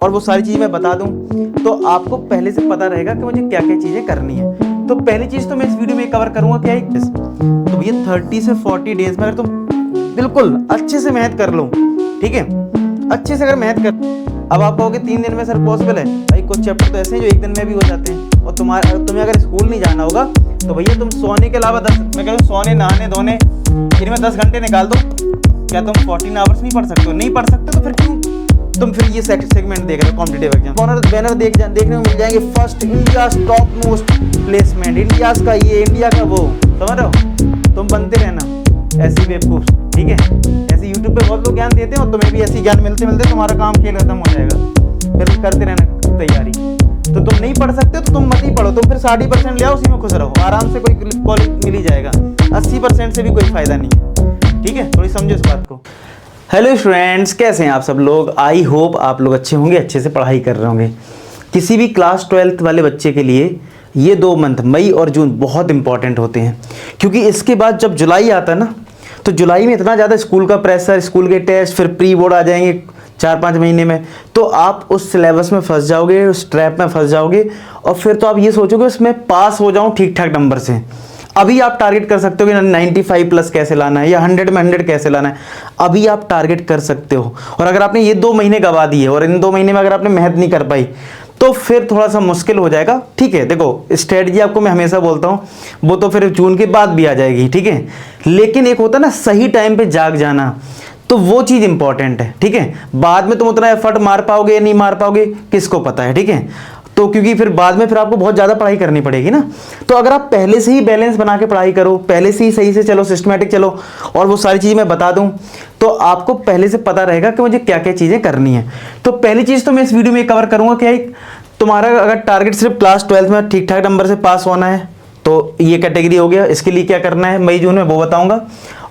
और वो सारी चीज़ मैं बता दूं तो आपको पहले से पता रहेगा कि मुझे क्या क्या चीज़ें करनी है। तो पहली चीज़ तो मैं इस वीडियो में कवर करूंगा क्या है, तो भैया 30 से 40 डेज में अगर तुम बिल्कुल अच्छे से मेहनत कर लो, ठीक है, अच्छे से अगर मेहनत कर, अब आप कहोगे 3 दिन में सर पॉसिबल है, भाई कुछ चैप्टर तो ऐसे हैं जो 1 दिन में भी हो जाते हैं। और तुम्हें अगर स्कूल नहीं जाना होगा तो भैया तुम सोने के अलावा 10, मैं कहता हूँ सोने नहाने धोने इनमें 10 घंटे निकाल दो। क्या तुम 14 आवर्स नहीं पढ़ सकते हो? नहीं पढ़ सकते तो फिर क्यों तुम फिर ये सेगमेंट देख रहे हो कॉम्पिटिटिव एग्जाम। बैनर देखने को मिल जाएंगे, first India top most placement, India का ये, इंडिया का वो, समझ रहे हो? तुम बनते रहना ऐसी बेवकूफ, ठीक है? ऐसे यूट्यूब पे बहुत लोग ज्ञान देते हैं और तुम्हें भी ऐसी ज्ञान मिलते मिलते तुम्हारा काम खेल खत्म हो जाएगा। फिर करते रहना तैयारी। तो तुम नहीं पढ़ सकते तो तुम मत ही पढ़ो, तुम फिर 60% ले आओ, उसी में खुश रहो, आराम से कोई कॉलेज मिल ही जाएगा। 80% से भी कोई फायदा नहीं है, ठीक है? थोड़ी समझो इस बात को। हेलो स्टूडेंट्स, कैसे हैं आप सब लोग? आई होप आप लोग अच्छे होंगे, अच्छे से पढ़ाई कर रहे होंगे। किसी भी क्लास 12th वाले बच्चे के लिए ये 2 मंथ मई और जून बहुत इंपॉर्टेंट होते हैं, क्योंकि इसके बाद जब जुलाई आता है ना, तो जुलाई में इतना ज़्यादा स्कूल का प्रेशर, स्कूल के टेस्ट, फिर प्री बोर्ड आ जाएंगे 4-5 महीने में, तो आप उस सिलेबस में फंस जाओगे, उस ट्रैप में फंस जाओगे, और फिर तो आप ये सोचोगे उसमें पास हो जाऊँ ठीक ठाक नंबर से। अभी आप टारगेट कर सकते हो कि 95 प्लस कैसे लाना है या 100 में 100 कैसे लाना है, अभी आप टारगेट कर सकते हो। और अगर आपने ये 2 महीने गवा दिए और इन 2 महीने में अगर आपने मेहनत नहीं कर पाई तो फिर थोड़ा सा मुश्किल हो जाएगा, ठीक है? देखो स्ट्रेटजी आपको मैं हमेशा बोलता हूँ, वो तो फिर जून के बाद भी आ जाएगी, ठीक है? लेकिन एक होता है ना सही टाइम पे जाग जाना, तो वो चीज़ इंपॉर्टेंट है, ठीक है? बाद में तुम उतना एफर्ट मार पाओगे या नहीं मार पाओगे किसको पता है, ठीक है? तो क्योंकि फिर बाद में फिर आपको बहुत ज़्यादा पढ़ाई करनी पड़ेगी ना। तो अगर आप पहले से ही बैलेंस बना के पढ़ाई करो, पहले से ही सही से चलो, सिस्टमैटिक चलो, और वो सारी चीज़ें मैं बता दूं तो आपको पहले से पता रहेगा कि मुझे क्या क्या चीज़ें करनी है। तो पहली चीज़ तो मैं इस वीडियो में कवर करूँगा क्या, तुम्हारा अगर टारगेट सिर्फ क्लास 12th में ठीक ठाक नंबर से पास होना है तो ये कैटेगरी हो गया। इसके लिए क्या करना है मई जून में वो बताऊंगा।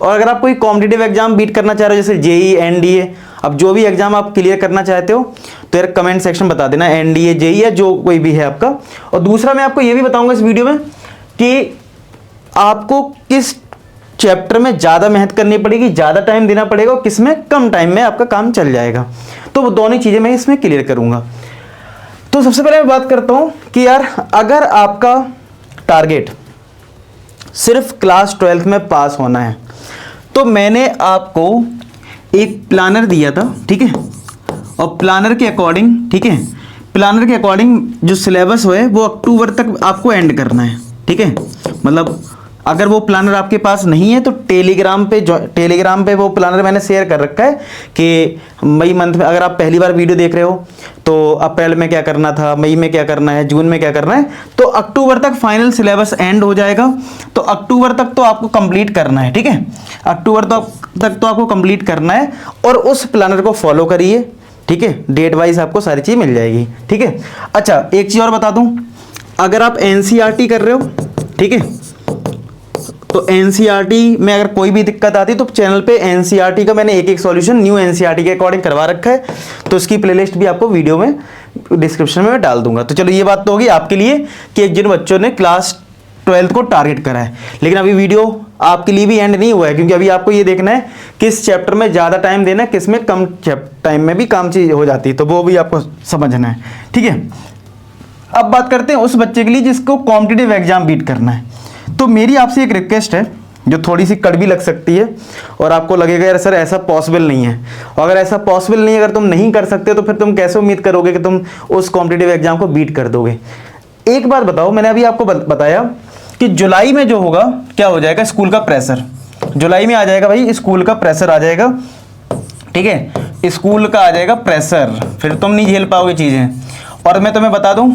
और अगर आप कोई कॉम्पिटिटिव एग्जाम बीट करना चाह रहे हो, जैसे जेई, एनडीए, अब जो भी एग्जाम आप क्लियर करना चाहते हो तो यार कमेंट सेक्शन बता देना, एनडीए, जेई या जो कोई भी है आपका। और दूसरा मैं आपको ये भी बताऊंगा इस वीडियो में कि आपको किस चैप्टर में ज़्यादा मेहनत करनी पड़ेगी, ज़्यादा टाइम देना पड़ेगा, और किस में कम टाइम में आपका काम चल जाएगा। तो वो दोनों चीज़ें मैं इसमें क्लियर करूँगा। तो सबसे पहले मैं बात करता हूँ कि यार अगर आपका टारगेट सिर्फ क्लास 12th में पास होना है तो मैंने आपको एक प्लानर दिया था, ठीक है? और प्लानर के अकॉर्डिंग, ठीक है, प्लानर के अकॉर्डिंग जो सिलेबस है वो अक्टूबर तक आपको एंड करना है, ठीक है? मतलब अगर वो प्लानर आपके पास नहीं है तो टेलीग्राम पे वो प्लानर मैंने शेयर कर रखा है कि मई मंथ में अगर आप पहली बार वीडियो देख रहे हो तो अप्रैल में क्या करना था, मई में क्या करना है, जून में क्या करना है, तो अक्टूबर तक फाइनल सिलेबस एंड हो जाएगा। तो अक्टूबर तक तो आपको कंप्लीट करना है, ठीक है? अक्टूबर तक तो आपको कंप्लीट करना है और उस प्लानर को फॉलो करिए, ठीक है? डेट वाइज आपको सारी चीज़ मिल जाएगी, ठीक है? अच्छा, एक चीज़ और बता दूं, अगर आप एनसीईआरटी कर रहे हो, ठीक है, तो एनसीईआरटी में अगर कोई भी दिक्कत आती है तो चैनल पे एनसीईआरटी का मैंने एक सॉल्यूशन न्यू एनसीईआरटी के अकॉर्डिंग करवा रखा है, तो उसकी प्लेलिस्ट भी आपको वीडियो में डिस्क्रिप्शन में मैं डाल दूंगा। तो चलो ये बात तो होगी आपके लिए कि जिन बच्चों ने क्लास 12th को टारगेट करा है। लेकिन अभी वीडियो आपके लिए भी एंड नहीं हुआ है, क्योंकि अभी आपको ये देखना है किस चैप्टर में ज़्यादा टाइम देना है, किस में कम टाइम में भी काम चीज हो जाती है, तो वो भी आपको समझना है, ठीक है? अब बात करते हैं उस बच्चे के लिए जिसको कॉम्पिटिटिव एग्जाम बीट करना है। तो मेरी आपसे एक रिक्वेस्ट है जो थोड़ी सी कड़वी लग सकती है और आपको लगेगा यार सर ऐसा पॉसिबल नहीं है, और अगर ऐसा पॉसिबल नहीं है, अगर तुम नहीं कर सकते तो फिर तुम कैसे उम्मीद करोगे कि तुम उस कॉम्पिटिटिव एग्जाम को बीट कर दोगे? एक बात बताओ, मैंने अभी आपको बताया कि जुलाई में जो होगा क्या हो जाएगा, स्कूल का प्रेशर जुलाई में आ जाएगा, भाई स्कूल का प्रेशर आ जाएगा, ठीक है? स्कूल का आ जाएगा प्रेशर, फिर तुम नहीं झेल पाओगे चीज़ें। और मैं तुम्हें बता दूं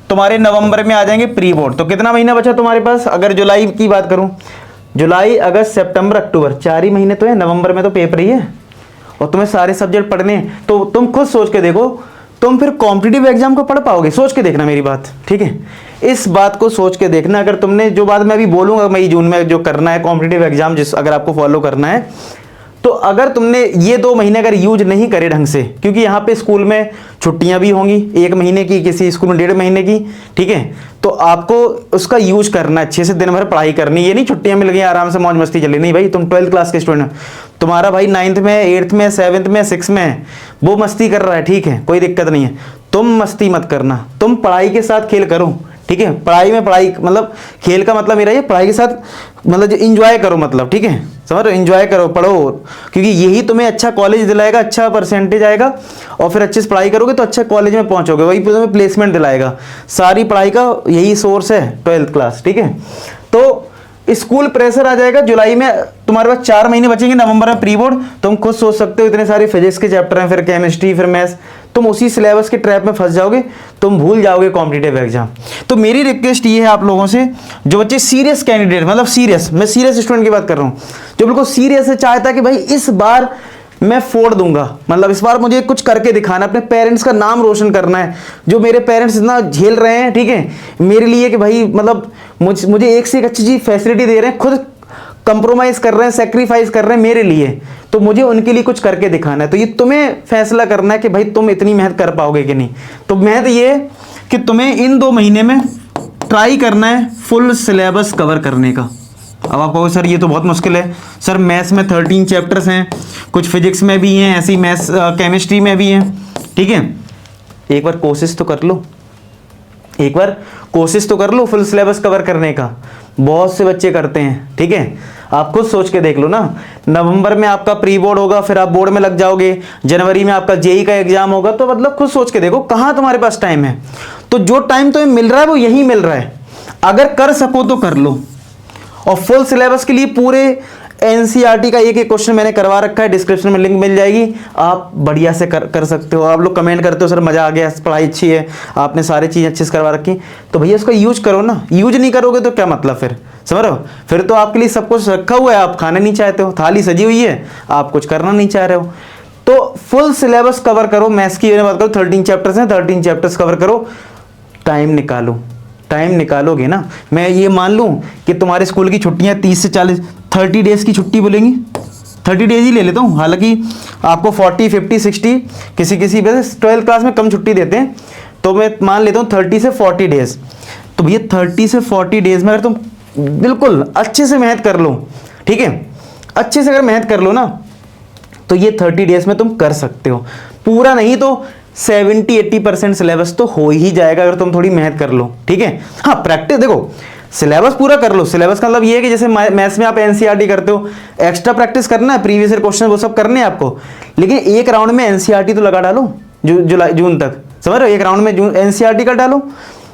तुम्हारे नवंबर में आ जाएंगे प्री बोर्ड। तो कितना महीना बचा तुम्हारे पास? अगर जुलाई की बात करूं, जुलाई, अगस्त, सितंबर, अक्टूबर, 4 ही महीने तो है। नवंबर में तो पेपर ही है और तुम्हें सारे सब्जेक्ट पढ़ने हैं। तो तुम खुद सोच के देखो, तुम फिर कॉम्पिटिटिव एग्जाम को पढ़ पाओगे? सोच के देखना मेरी बात, ठीक है? इस बात को सोच के देखना। अगर तुमने जो बात मैं अभी बोलूँगा मई जून में जो करना है कॉम्पिटिटिव एग्जाम, जिस अगर आपको फॉलो करना है तो अगर तुमने ये 2 महीने अगर यूज नहीं करे ढंग से, क्योंकि यहाँ पे स्कूल में छुट्टियां भी होंगी 1 महीने की, किसी स्कूल में 1.5 महीने की, ठीक है, तो आपको उसका यूज करना अच्छे से, दिन भर पढ़ाई करनी। ये नहीं छुट्टियां मिल गई आराम से मौज मस्ती चली, नहीं भाई, तुम 12th क्लास के स्टूडेंट हो, तुम्हारा भाई 9th में, 8th में, 7th में, 6th में है, वो मस्ती कर रहा है, ठीक है, कोई दिक्कत नहीं है, तुम मस्ती मत करना, तुम पढ़ाई के साथ खेल करो, ठीक है। पढ़ाई में पढ़ाई मतलब खेल का मतलब मेरा ये पढ़ाई के साथ मतलब जो इंजॉय करो, मतलब ठीक है, समझ रहे हो, इंजॉय करो, पढ़ो, क्योंकि यही तुम्हें अच्छा कॉलेज दिलाएगा, अच्छा परसेंटेज आएगा, और फिर अच्छे से पढ़ाई करोगे तो अच्छा कॉलेज में पहुंचोगे, वही तुम्हें प्लेसमेंट दिलाएगा। सारी पढ़ाई का यही सोर्स है 12th क्लास, ठीक है। तो स्कूल प्रेशर आ जाएगा जुलाई में, तुम्हारे पास 4 महीने बचेंगे, नवंबर में प्री बोर्ड, तुम खुद सोच सकते हो, इतने सारे फिजिक्स के चैप्टर हैं, फिर केमिस्ट्री, फिर मैथ्स, तुम उसी सिलेबस के ट्रैप में फंस जाओगे, तुम भूल जाओगे कॉम्पिटिटिव एग्जाम। तो मेरी रिक्वेस्ट ये है आप लोगों से, जो बच्चे सीरियस कैंडिडेट, मतलब सीरियस, मैं सीरियस स्टूडेंट की बात कर रहा हूँ, जो बिल्कुल सीरियस है, चाहता है कि भाई इस बार मैं फोड़ दूंगा, मतलब इस बार मुझे कुछ करके दिखाना, अपने पेरेंट्स का नाम रोशन करना है, जो मेरे पेरेंट्स इतना झेल रहे हैं, ठीक है, मेरे लिए कि भाई मतलब मुझे एक से एक अच्छी चीज फैसिलिटी दे रहे हैं, खुद कंप्रोमाइज कर रहे हैं, सेक्रीफाइस कर रहे हैं मेरे लिए, तो मुझे उनके लिए कुछ करके दिखाना है। तो ये तुम्हें फैसला करना है कि भाई तुम इतनी मेहनत कर पाओगे कि नहीं। तो मेहनत ये कि तुम्हें इन 2 महीने में ट्राई करना है फुल सिलेबस कवर करने का। अब आप कहोगे सर ये तो बहुत मुश्किल है, सर मैथ्स में 13 चैप्टर्स हैं, कुछ फिजिक्स में भी हैं, ऐसी मैथ्स केमिस्ट्री में भी हैं, ठीक है, एक बार कोशिश तो कर लो, एक बार कोशिश तो कर लो फुल सिलेबस कवर करने का। बहुत से बच्चे करते हैं, ठीक है, आप खुद सोच के देख लो ना, नवंबर में आपका प्री बोर्ड होगा, फिर आप बोर्ड में लग जाओगे, जनवरी में आपका जेई का एग्जाम होगा, तो मतलब खुद सोच के देखो कहाँ तुम्हारे पास टाइम है। तो जो टाइम तुम्हें मिल रहा है वो यही मिल रहा है, अगर कर सको तो कर लो। और फुल सिलेबस के लिए पूरे एनसीईआरटी का एक क्वेश्चन मैंने करवा रखा है, डिस्क्रिप्शन में लिंक मिल जाएगी, आप बढ़िया से कर सकते हो। आप लोग कमेंट करते हो सर मजा आ गया, पढ़ाई अच्छी है, आपने सारी चीज़ अच्छे से करवा रखी, तो भैया इसको यूज करो ना, यूज नहीं करोगे तो क्या मतलब, फिर समझ रहे हो, फिर तो आपके लिए सब कुछ रखा हुआ है, आप खाना नहीं चाहते हो, थाली सजी हुई है, आप कुछ करना नहीं चाह रहे हो। तो फुल सिलेबस कवर करो, मैथ्स की बात करो, 13 चैप्टर्स हैं, 13 चैप्टर्स कवर करो, टाइम निकालो, टाइम निकालोगे ना, मैं ये मान लूं कि तुम्हारे स्कूल की छुट्टियां 30 से 40 30 डेज की छुट्टी बोलेंगी, 30 डेज ही ले लेता हूँ, हालांकि आपको 40 50 60 किसी 12th क्लास में कम छुट्टी देते हैं, तो मैं मान लेता हूँ 30 से 40 डेज। तो भैया 30 से 40 डेज में अगर तुम बिल्कुल अच्छे से मेहनत कर लो, ठीक है, अच्छे से अगर मेहनत कर लो ना, तो ये 30 डेज में तुम कर सकते हो, पूरा नहीं तो 70-80% सिलेबस तो हो ही जाएगा अगर तुम थोड़ी मेहनत कर लो, ठीक है। हाँ प्रैक्टिस, देखो सिलेबस पूरा कर लो, सिलेबस का मतलब ये है कि जैसे मैथ्स में आप एनसीईआरटी करते हो, एक्स्ट्रा प्रैक्टिस करना है, प्रीवियस ईयर क्वेश्चन वो सब करने हैं आपको, लेकिन एक राउंड में एनसीईआरटी तो लगा डालो, जुलाई जून तक, समझ रहे हो, एक राउंड में जून एनसीईआरटी कर डालो,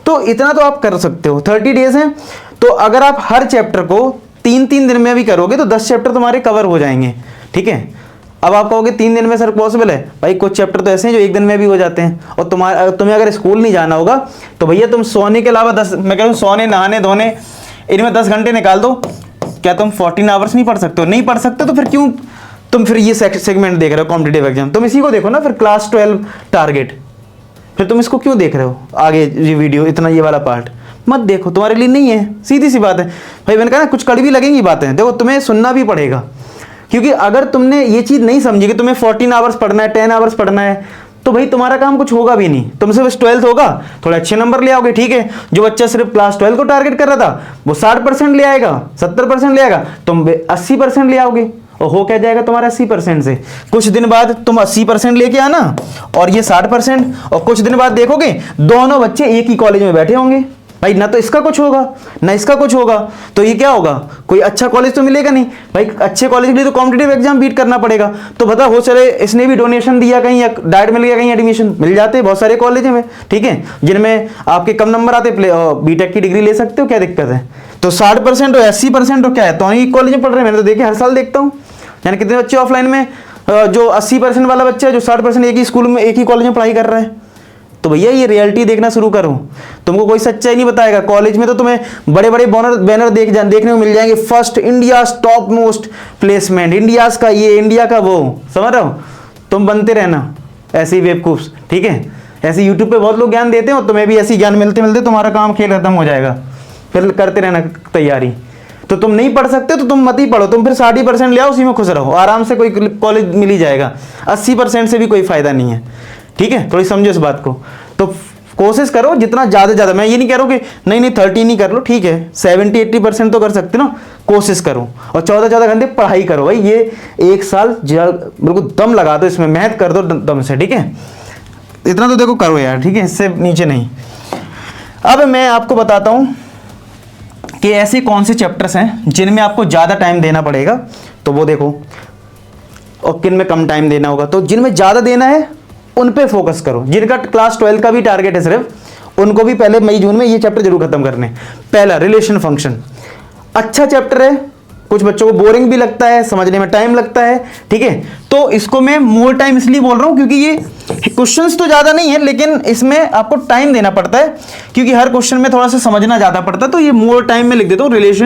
तो इतना तो आप कर सकते हो। 30 डेज हैं, तो अगर आप हर चैप्टर को 3-3 दिन में भी करोगे तो 10 चैप्टर तुम्हारे कवर हो जाएंगे, ठीक है। अब आप कहोगे 3 दिन में सर पॉसिबल है, भाई कुछ चैप्टर तो ऐसे हैं जो 1 दिन में भी हो जाते हैं, और तुम्हें अगर स्कूल नहीं जाना होगा तो भैया तुम सोने के अलावा 10, मैं कह रहा हूँ सोने नहाने धोने इनमें 10 घंटे निकाल दो, क्या तुम 14 आवर्स नहीं पढ़ सकते हो? नहीं पढ़ सकते तो फिर क्यों तुम फिर ये सेगमेंट देख रहे हो कॉम्पिटिटिव एग्जाम, तुम इसी को देखो ना, फिर क्लास 12 टारगेट, फिर तुम इसको क्यों देख रहे हो आगे ये वीडियो, इतना ये वाला पार्ट मत देखो, तुम्हारे लिए नहीं है, सीधी सी बात है भाई। मैंने कहा ना कुछ कड़वी लगेंगी बातें, देखो तुम्हें सुनना भी पड़ेगा, क्योंकि अगर तुमने ये चीज नहीं समझी कि तुम्हें 14 आवर्स पढ़ना है, 10 आवर्स पढ़ना है, तो भाई तुम्हारा काम कुछ होगा भी नहीं, तुम सिर्फ 12th होगा, थोड़े अच्छे नंबर ले आओगे, ठीक है। जो बच्चा सिर्फ क्लास 12 को टारगेट कर रहा था वो 60% ले आएगा, 70% ले आएगा, तुम 80% ले आओगे, और हो क्या जाएगा तुम्हारा 80% से। कुछ दिन बाद तुम 80% लेके आना और ये 60%, और कुछ दिन बाद देखोगे दोनों बच्चे एक ही कॉलेज में बैठे होंगे, भाई ना तो इसका कुछ होगा ना इसका कुछ होगा, तो ये क्या होगा, कोई अच्छा कॉलेज तो मिलेगा नहीं भाई। अच्छे कॉलेज के लिए तो कॉम्पिटिटिव एग्जाम बीट करना पड़ेगा, तो बता हो चले इसने भी डोनेशन दिया कहीं, या डायरेक्ट मिल गया कहीं, एडमिशन मिल जाते हैं बहुत सारे कॉलेज में, ठीक है, जिनमें आपके कम नंबर आते, बीटेक की डिग्री ले सकते हो, क्या दिक्कत है। तो 60% और 80% तो क्या है, तो ही कॉलेज में पढ़ रहे हैं, मैंने तो देखे हर साल देखता हूँ, यानी कितने बच्चे ऑफलाइन में, जो 80% वाला बच्चा है, जो 60% एक ही स्कूल में एक ही कॉलेज में पढ़ाई कर रहा है। तो भैया ये रियलिटी देखना शुरू करो, तुमको कोई सच्चाई नहीं बताएगा। कॉलेज में तो तुम्हें बड़े बड़े बैनर देखने को मिल जाएंगे, first India top most placement, India का ये, इंडिया का वो, समझ रहे हो। तुम बनते रहना ऐसे ही बेवकूफ्स, ठीक है, ऐसे यूट्यूब पे बहुत लोग ज्ञान देते हो, तुम्हें भी ऐसी ज्ञान मिलते मिलते तुम्हारा काम खेल खत्म हो जाएगा, फिर करते रहना तैयारी। तो तुम नहीं पढ़ सकते तो तुम मत ही पढ़ो, तुम फिर 60% ले आओ, उसी में खुश रहो, आराम से कोई कॉलेज मिल ही जाएगा। 80% से भी कोई फायदा नहीं है, ठीक है, थोड़ी समझो इस बात को। तो कोशिश करो जितना ज़्यादा, मैं ये नहीं कह रहा हूँ कि नहीं 13 ही कर लो, ठीक है, 70-80% तो कर सकते ना, कोशिश करो। और 14 घंटे पढ़ाई करो भाई, ये 1 साल बिल्कुल दम लगा दो इसमें, मेहनत कर दो दम से, ठीक है, इतना तो देखो करो यार, ठीक है, इससे नीचे नहीं। अब मैं आपको बताता हूँ कि ऐसे कौन से चैप्टर्स हैं जिनमें आपको ज़्यादा टाइम देना पड़ेगा, तो वो देखो, और किन में कम टाइम देना होगा। तो जिनमें ज़्यादा देना है उन पे फोकस करो, जिनका क्लास 12 का भी टारगेट है सिर्फ, उनको भी पहले मई जून में ये चैप्टर जरूर खत्म करने। पहला रिलेशन फंक्शन, अच्छा चैप्टर है, कुछ बच्चों को बोरिंग भी लगता है, समझने में टाइम लगता है, ठीक है, तो इसको मैं मोर टाइम इसलिए बोल रहा हूं क्योंकि ये क्वेश्चंस तो ज्यादा नहीं है, लेकिन इसमें आपको टाइम देना पड़ता है, क्योंकि हर क्वेश्चन में थोड़ा सा समझना ज्यादा पड़ता है, तो ये मोर टाइम में लिख देता हूं। Relation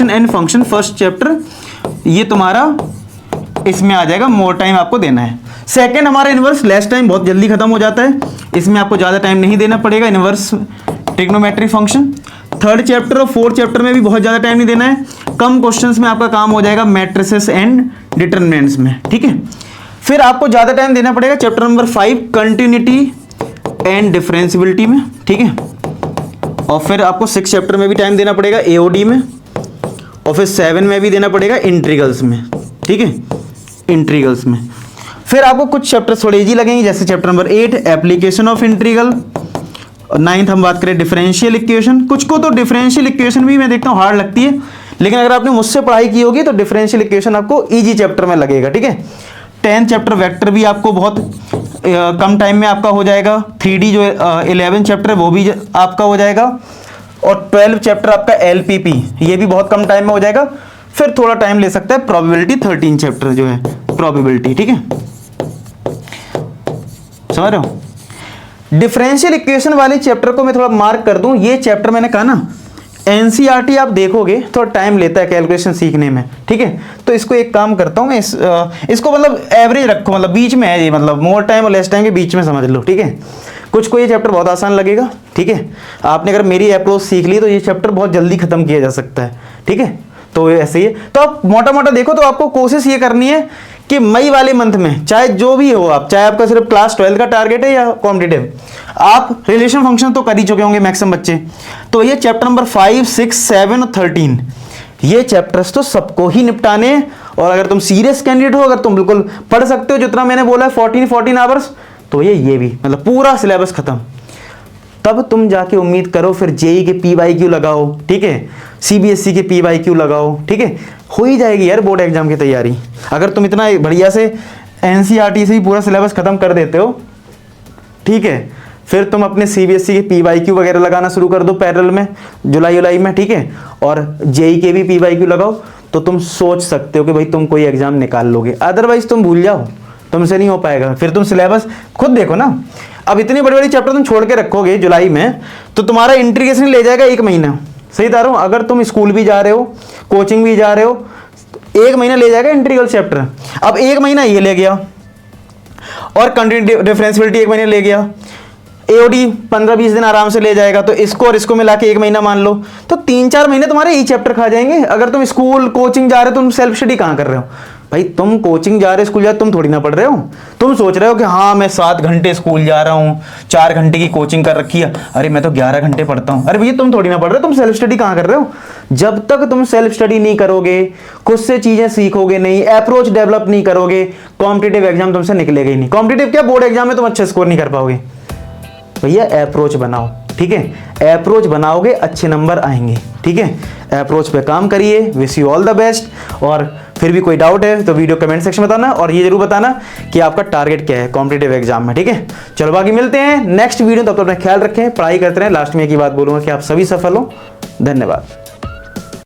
and function first chapter, ये तुम्हारा इसमें आ जाएगा, मोर टाइम आपको देना है। सेकंड हमारा इनवर्स, लेस टाइम, बहुत जल्दी खत्म हो जाता है, इसमें आपको ज्यादा टाइम नहीं देना पड़ेगा, inverse trigonometry function. Third chapter और फोर्थ चैप्टर में भी बहुत ज्यादा टाइम नहीं देना है, कम क्वेश्चंस में आपका काम हो जाएगा मैट्रिसेस एंड डिटरमिनेंट्स में, ठीक है। फिर आपको ज्यादा टाइम देना पड़ेगा chapter number 5 continuity and differentiability में, ठीक है। और फिर आपको 6 चैप्टर में भी टाइम देना पड़ेगा एओडी में, और फिर 7 में भी देना पड़ेगा इंट्रीगल्स में, ठीक है, इंट्रीगल्स में। फिर आपको कुछ चैप्टर थोड़े इजी लगेंगे, जैसे chapter number 8 application of integral, और 9th हम बात करें डिफरेंशियल इक्वेशन। कुछ को तो डिफरेंशियल इक्वेशन भी मैं देखता हूँ हार्ड लगती है, लेकिन अगर आपने मुझसे पढ़ाई की होगी तो डिफरेंशियल इक्वेशन आपको इजी चैप्टर में लगेगा, ठीक है। 10th चैप्टर वेक्टर भी आपको बहुत कम टाइम में आपका हो जाएगा। 3D जो 11 चैप्टर है वो भी आपका हो जाएगा, और 12 चैप्टर आपका LPP, ये भी बहुत कम टाइम में हो जाएगा। फिर थोड़ा टाइम ले सकता है प्रोबेबिलिटी, 13 चैप्टर जो है प्रोबेबिलिटी, ठीक है, समझ रहे हो। डिफरेंशियल इक्वेशन वाले चैप्टर को मैं थोड़ा मार्क कर दूं, ये चैप्टर मैंने कहा ना एनसीईआरटी आप देखोगे थोड़ा टाइम लेता है कैलकुलेशन सीखने में, ठीक है। तो इसको एक काम करता हूं मैं, इसको मतलब एवरेज रखो, मतलब बीच में है ये, मतलब मोर टाइम और लेस टाइम के बीच में समझ लो, ठीक है। कुछ को ये चैप्टर बहुत आसान लगेगा, ठीक है, आपने अगर मेरी अप्रोच सीख ली तो ये चैप्टर बहुत जल्दी खत्म किया जा सकता है, ठीक है। तो ऐसे ही है, तो आप मोटा मोटा देखो तो आपको कोशिश ये करनी है कि मई वाले मंथ में चाहे जो भी हो आप, चाहे आपका सिर्फ क्लास 12 का टारगेट है या कॉम्पिटिटिव, आप रिलेशन फंक्शन तो कर ही चुके होंगे मैक्सिमम बच्चे, तो ये चैप्टर नंबर 5, 6, 7 और 13 ये चैप्टर्स तो सबको ही निपटाने। और अगर तुम सीरियस कैंडिडेट हो, अगर तुम बिल्कुल पढ़ सकते हो जितना मैंने बोला है 14 आवर्स, तो ये भी मतलब पूरा सिलेबस खत्म, तब तुम जाके उम्मीद करो फिर जेई के PYQ लगाओ, ठीक है, CBSE के PYQ लगाओ, ठीक है, हो ही जाएगी यार बोर्ड एग्जाम की तैयारी। अगर तुम इतना बढ़िया से NCERT से ही पूरा सिलेबस खत्म कर देते हो, ठीक है, फिर तुम अपने CBSE के PYQ वगैरह लगाना शुरू कर दो पैरेलल में जुलाई में, ठीक है, और जेई के भी PYQ लगाओ, तो तुम सोच सकते हो कि भाई तुम कोई एग्जाम निकाल लोगे। अदरवाइज तुम भूल जाओ, तुमसे नहीं हो पाएगा। फिर तुम सिलेबस खुद देखो ना, अब इतनी बड़ी बड़ी चैप्टर तुम छोड़ के रखोगे जुलाई में, तो तुम्हारा इंटीग्रेशन ले जाएगा 1 महीना, सही बता रहा हूं। अगर तुम स्कूल भी जा रहे हो, कोचिंग भी जा रहे हो, 1 महीना ले जाएगा इंटीग्रल चैप्टर। अब 1 महीना ये ले गया, और कंटिन्यूटी डिफरेंशियबिलिटी 1 महीना ले गया, एओडी 15-20 दिन आराम से ले जाएगा, तो इसको और इसको मिला के 1 महीना मान लो, तो 3-4 महीने तुम्हारे यही चैप्टर खा जाएंगे। अगर तुम स्कूल कोचिंग जा रहे हो, तुम सेल्फ स्टडी कहाँ कर रहे हो भाई? तुम कोचिंग जा रहे हो, स्कूल जा रहे हो, तुम थोड़ी ना पढ़ रहे हो। तुम सोच रहे हो कि हाँ मैं 7 घंटे स्कूल जा रहा हूँ, 4 घंटे की कोचिंग कर रखी है, अरे मैं तो 11 घंटे पढ़ता हूँ। अरे भैया तुम थोड़ी ना पढ़ रहे हो, तुम सेल्फ स्टडी कहाँ कर रहे हो? जब तक तुम सेल्फ स्टडी नहीं करोगे, खुद से चीजें सीखोगे नहीं, अप्रोच डेवलप नहीं करोगे, कॉम्पिटिटिव एग्जाम तुमसे निकलेगा ही नहीं। कॉम्पिटिटिव क्या, बोर्ड एग्जाम में तुम अच्छे स्कोर नहीं कर पाओगे। भैया अप्रोच बनाओ, ठीक है, अप्रोच बनाओगे अच्छे नंबर आएंगे, ठीक है। अप्रोच पे काम करिए। Wish you all the best. और फिर भी कोई डाउट है तो वीडियो कमेंट सेक्शन में बताना, और ये जरूर बताना कि आपका टारगेट क्या है कॉम्पिटिटिव एग्जाम में, ठीक है। चलो बाकी मिलते हैं नेक्स्ट वीडियो, तब तक अपना ख्याल रखें, पढ़ाई करते रहें। लास्ट में एक ही बात बोलूंगा कि आप सभी सफल हो। धन्यवाद।